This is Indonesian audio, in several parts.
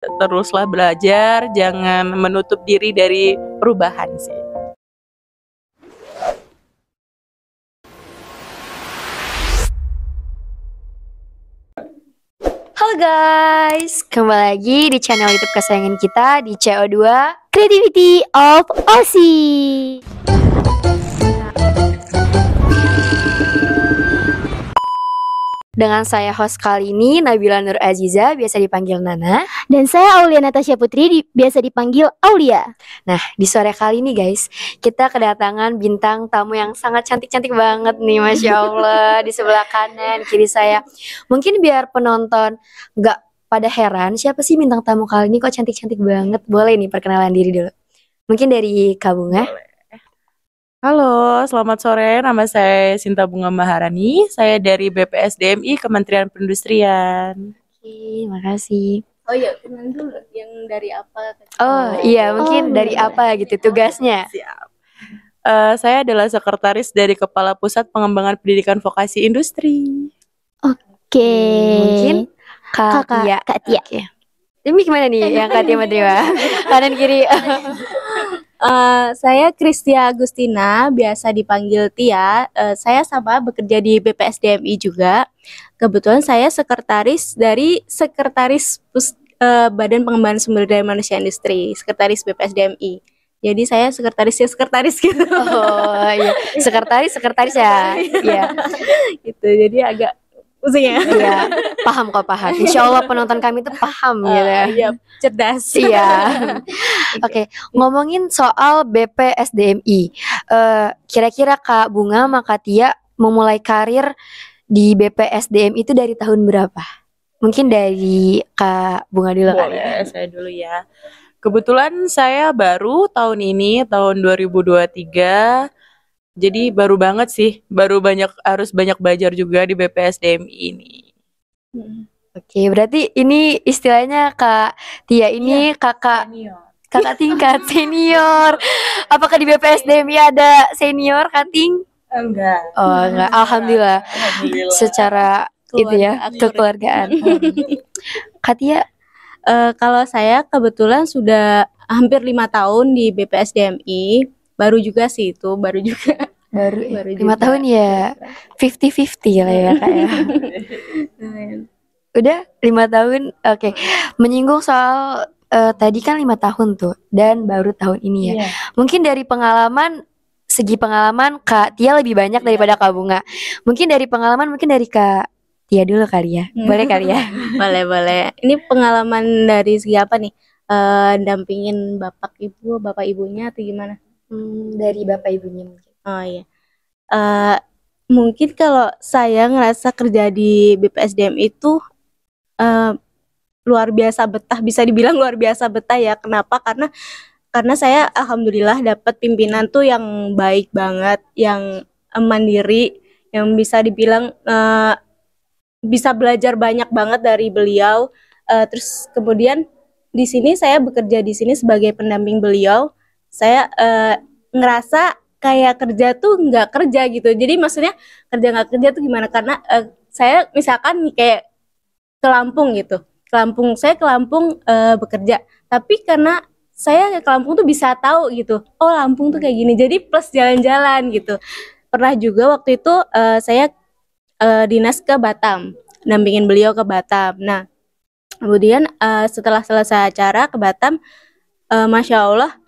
teruslah belajar, jangan menutup diri dari perubahan sih. Halo guys, kembali lagi di channel YouTube kesayangan kita di CO2 Creativity of Aussie. Dengan saya host kali ini Nabila Nur Aziza, biasa dipanggil Nana. Dan saya Aulia Natasha Putri, biasa dipanggil Aulia. Nah, di sore kali ini guys, kita kedatangan bintang tamu yang sangat cantik-cantik banget nih, Masya Allah. Di sebelah kanan, kiri saya. Mungkin biar penonton gak pada heran, siapa sih bintang tamu kali ini kok cantik-cantik banget? Boleh nih perkenalan diri dulu. Mungkin dari Kak Bunga. Halo, selamat sore. Nama saya Sinta Bunga Maharani. Saya dari BPSDMI Kementerian Perindustrian. Oke, makasih. Oh iya, kenal dulu yang dari apa? Oh iya, mungkin dari apa gitu tugasnya. Siap. Saya adalah sekretaris dari Kepala Pusat Pengembangan Pendidikan Vokasi Industri. Oke. Mungkin Kak Tia. Kak Tia. Oke. Ini gimana nih yang Kak Tia menerima? Kanan kiri. Saya Kristia Agustina, biasa dipanggil Tia. Saya sama bekerja di BPSDMI juga. Kebetulan saya sekretaris dari Badan Pengembangan Sumber Daya Manusia Industri, sekretaris BPSDMI. Jadi saya sekretaris gitu. Oh iya, sekretaris ya. Iya. Gitu. Jadi agak pusing ya. Iya, paham. Insya Allah penonton kami tuh paham gitu. Iya, cerdas. Iya. Oke, ngomongin soal BPSDMI. Kira-kira Kak Bunga sama Kak Tia memulai karir di BPSDMI itu dari tahun berapa? Mungkin dari Kak Bunga dulu kali ya. Saya dulu ya. Kebetulan saya baru tahun ini, tahun 2023. Jadi baru banget sih, harus banyak belajar juga di BPSDMI ini. Oke, berarti ini istilahnya Kak Tia ini kakak tingkat senior. Apakah di BPSDMI ada senior kating? Enggak. Oh, enggak. Alhamdulillah. Secara itu ya, kekeluargaan. Kak Tia, kalau saya kebetulan sudah hampir 5 tahun di BPSDMI. Baru juga. Baru 5 tahun ya, 50-50 lah ya Kak ya. Udah 5 tahun, oke. Menyinggung soal tadi kan 5 tahun tuh, dan baru tahun ini ya. Mungkin dari segi pengalaman Kak Tia lebih banyak daripada Kak Bunga. Mungkin dari Kak Tia dulu kali ya. Boleh kali ya? Boleh. Ini pengalaman dari segi apa nih? Dampingin bapak ibunya atau gimana? Dari bapak ibunya mungkin. Oh iya. Mungkin kalau saya ngerasa kerja di BPSDM itu luar biasa betah, bisa dibilang luar biasa betah ya. Kenapa? Karena saya alhamdulillah dapat pimpinan tuh yang baik banget, yang mandiri, yang bisa dibilang bisa belajar banyak banget dari beliau. Terus kemudian di sini saya bekerja di sini sebagai pendamping beliau. Saya ngerasa kayak kerja tuh nggak kerja gitu. Jadi maksudnya kerja nggak kerja tuh gimana? Karena saya misalkan nih kayak ke Lampung gitu. Saya ke Lampung bekerja. Tapi karena saya ke Lampung tuh bisa tahu gitu. Oh, Lampung tuh kayak gini. Jadi plus jalan-jalan gitu. Pernah juga waktu itu saya dinas ke Batam, dampingin beliau ke Batam. Nah, kemudian setelah selesai acara ke Batam, Masya Allah,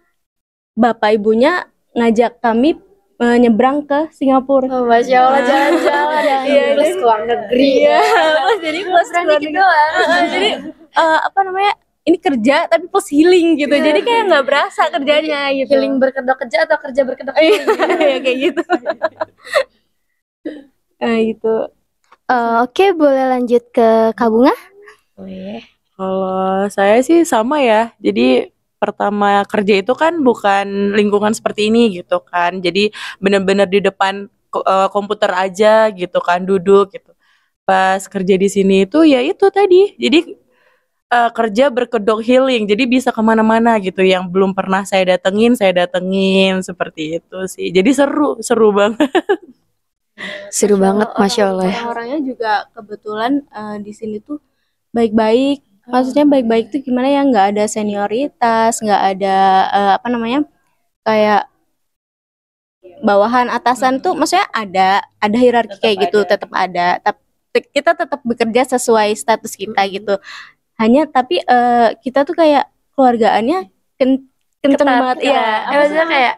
bapak ibunya ngajak kami nyebrang ke Singapura. Oh, Masya Allah, jalan-jalan. Iya, plus ke luar negeri. Iya, jadi plus ke luar negeri. Jadi apa namanya? Ini kerja tapi plus healing gitu. Jadi kayak nggak berasa kerjanya gitu. Healing berkedok kerja atau kerja berkedok healing? Iya, kayak gitu. Gitu. Oke, boleh lanjut ke Kak Bunga? Boleh. Kalau saya sih sama ya. Jadi pertama kerja itu kan bukan lingkungan seperti ini gitu kan. Jadi benar-benar di depan komputer aja gitu kan, duduk gitu. Pas kerja di sini itu ya itu tadi. Jadi kerja berkedok healing. Jadi bisa kemana-mana gitu. Yang belum pernah saya datengin seperti itu sih. Jadi seru banget. Seru banget, Masya Allah. Orang-orangnya juga kebetulan di sini tuh baik-baik. Maksudnya baik-baik tuh gimana ya, nggak ada senioritas, nggak ada apa namanya, kayak bawahan atasan tuh, maksudnya ada hierarki Tetap kayak gitu, ada. tetap ada, tapi kita tetap bekerja sesuai status kita gitu. Hanya tapi kita tuh kayak keluargaannya kenceng Ketat, banget ketat. ya, apa sih Maksudnya kayak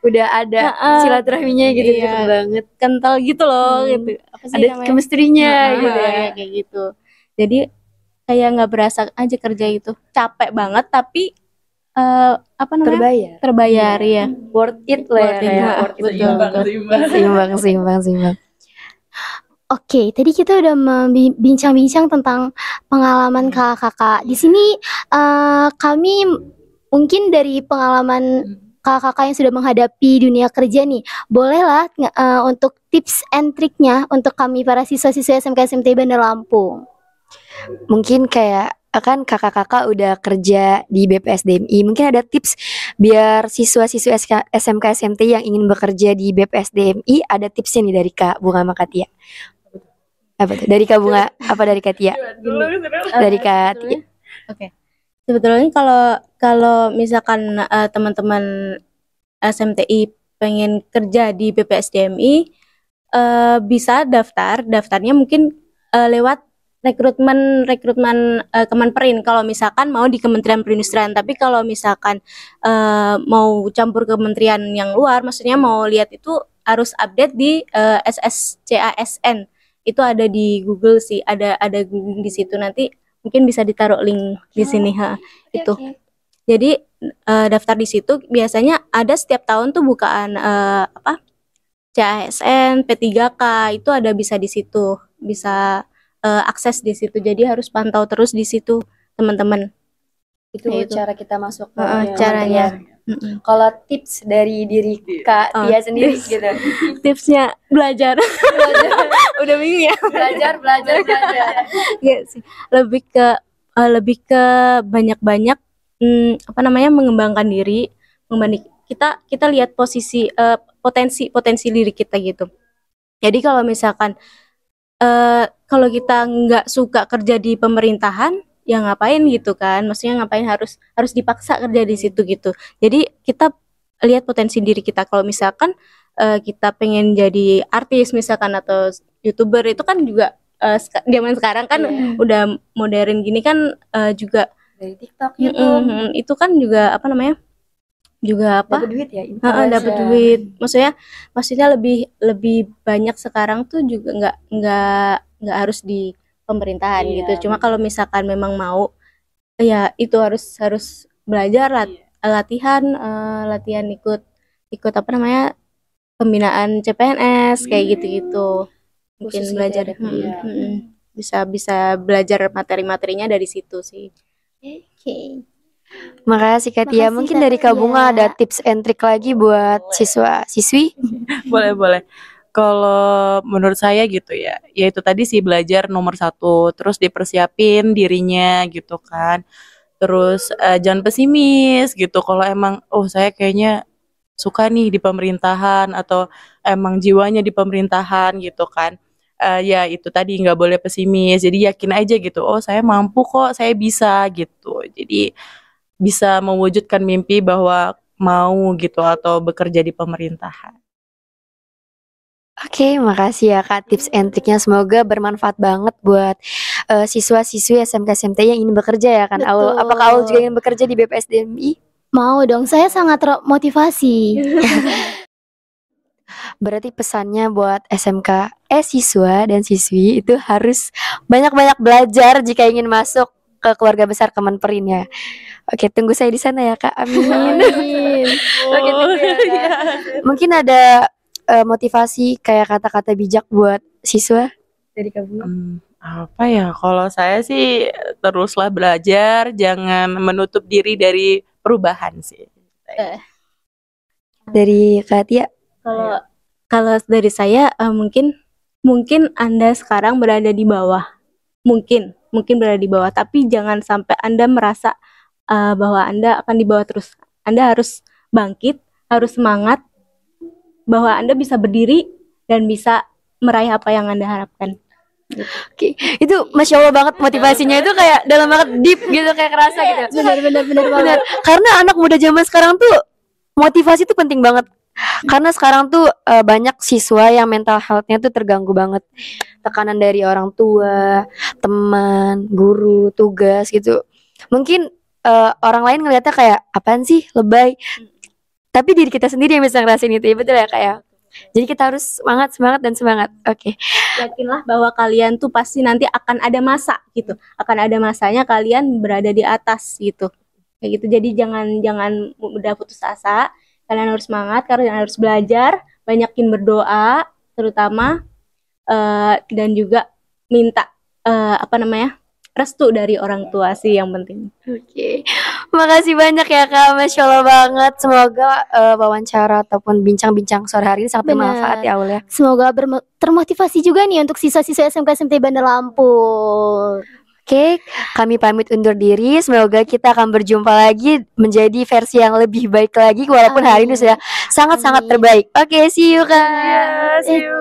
udah ada Heeh. silaturahminya gitu, Iya. deket banget. kental gitu loh gitu. Apa sih Ada namanya? chemistry-nya gitu ya. Ya, kayak gitu. Jadi kayak nggak berasa aja kerja itu capek banget, tapi apa namanya, terbayar ya. Worth it lah ya, Worth it, kayak ha, worth it betul, banget. betul. Seimbang. Oke, tadi kita udah bincang-bincang tentang pengalaman kakak-kakak. Di sini kami mungkin dari pengalaman kakak-kakak yang sudah menghadapi dunia kerja nih, bolehlah untuk tips and triknya untuk kami para siswa-siswa SMK SMT Bandar Lampung. Mungkin kayak kan kakak-kakak udah kerja di BPSDMI, mungkin ada tips biar siswa-siswa SMK SMT yang ingin bekerja di BPSDMI, ada tipsnya nih dari Kak Bunga sama Kak Tia. Apa tuh? Dari Kak Bunga apa dari Kak Tia? Dari Kak Tia. Oke. Sebetulnya kalau misalkan teman-teman SMTI pengen kerja di BPSDMI, bisa daftarnya mungkin lewat rekrutmen Kemenperin kalau misalkan mau di Kementerian Perindustrian. Tapi kalau misalkan mau campur kementerian yang luar, maksudnya mau lihat itu harus update di SSCASN. Itu ada di Google sih, ada Google di situ, nanti mungkin bisa ditaruh link di sini itu. Jadi daftar di situ, biasanya ada setiap tahun tuh bukaan CASN, P3K, itu ada bisa di situ, bisa akses di situ. Jadi harus pantau terus di situ, teman-teman. Itu Itu. cara kita masuk ke caranya. Kalau tips dari diri Kak Tia sendiri gitu. Tipsnya belajar. Udah bingung ya. Belajar. Iya sih. Lebih ke banyak-banyak apa namanya, mengembangkan diri, kita lihat posisi potensi diri kita gitu. Jadi kalau misalkan kalau kita nggak suka kerja di pemerintahan, ya ngapain gitu kan, maksudnya ngapain harus dipaksa kerja di situ gitu. Jadi kita lihat potensi diri kita. Kalau misalkan kita pengen jadi artis misalkan atau YouTuber, itu kan juga zaman sekarang kan udah modern gini kan, juga Dari TikTok, YouTube, itu kan juga apa namanya, juga apa, dapat duit ya, dapat duit. Maksudnya lebih banyak sekarang tuh juga nggak harus di pemerintahan gitu. Cuma kalau misalkan memang mau, ya itu harus belajar, latihan ikut apa namanya, pembinaan CPNS kayak gitu. Mungkin Khusus belajar gitu ya, bisa belajar materi-materinya dari situ sih. Oke. Makasih Kak Tia. Makasih, Mungkin Kak dari Kak Bunga Tia. ada tips and trick lagi buat siswa-siswi. Boleh. Kalau menurut saya gitu ya, itu tadi sih belajar nomor satu, terus dipersiapin dirinya gitu kan. Terus jangan pesimis gitu. Kalau emang, saya kayaknya suka nih di pemerintahan atau emang jiwanya di pemerintahan gitu kan. Ya itu tadi nggak boleh pesimis. Jadi yakin aja gitu. Saya mampu kok, saya bisa gitu. Jadi bisa mewujudkan mimpi bahwa mau gitu atau bekerja di pemerintahan. Oke, makasih ya Kak tips and triknya. Semoga bermanfaat banget buat siswa-siswi SMK SMT yang ingin bekerja ya kan. Aul, Betul. apakah Aul juga ingin bekerja di BPSDMI? Mau dong, saya sangat termotivasi. Berarti pesannya buat SMK siswa dan siswi itu harus banyak-banyak belajar jika ingin masuk ke keluarga besar Kemenperin ya. Oke, tunggu saya di sana ya Kak. Amin. Oke, tunggu ya, Kak. Mungkin ada motivasi kayak kata-kata bijak buat siswa dari Kak Bunga. Apa ya? Kalau saya sih teruslah belajar, jangan menutup diri dari perubahan sih. Dari Kak Tia. Kalau dari saya, mungkin Anda sekarang berada di bawah. Mungkin berada di bawah, tapi jangan sampai Anda merasa bahwa Anda akan di bawah terus. Anda harus bangkit, harus semangat bahwa Anda bisa berdiri dan bisa meraih apa yang Anda harapkan. Oke, itu masya Allah banget motivasinya itu kayak dalam banget deep gitu kayak kerasa gitu. Benar-benar Benar. banget. Karena anak muda zaman sekarang tuh motivasi tuh penting banget. Karena sekarang tuh banyak siswa yang mental health-nya tuh terganggu banget. Tekanan dari orang tua, teman, guru, tugas gitu. Mungkin orang lain ngelihatnya kayak apaan sih, lebay. Tapi diri kita sendiri yang bisa ngerasain itu, ya betul ya kayak. Jadi kita harus semangat, semangat dan semangat. Oke. Yakinlah bahwa kalian tuh pasti nanti akan ada masa gitu. Akan ada masanya kalian berada di atas gitu. Kayak gitu. Jadi jangan mudah putus asa. Kalian harus semangat, kalian harus belajar, banyakin berdoa terutama dan juga minta restu dari orang tua sih yang penting. Oke. Makasih banyak ya Kak, Masya Allah banget. Semoga wawancara ataupun bincang-bincang sore hari ini sangat Benar. bermanfaat ya Aul ya. Semoga termotivasi juga nih untuk siswa-siswa SMK SMT Bandar Lampung. Oke, kami pamit undur diri. Semoga kita akan berjumpa lagi menjadi versi yang lebih baik lagi walaupun hari ini sudah sangat-sangat Amin. terbaik. Oke, see you Kak. See you.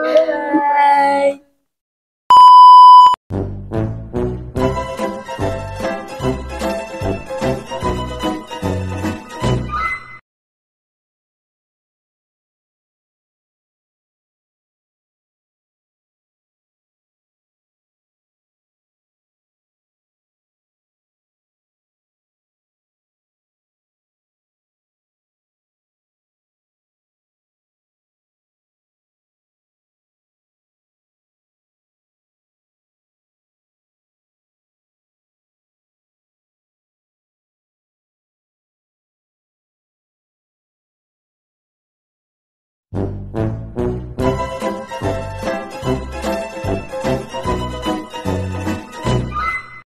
Bye.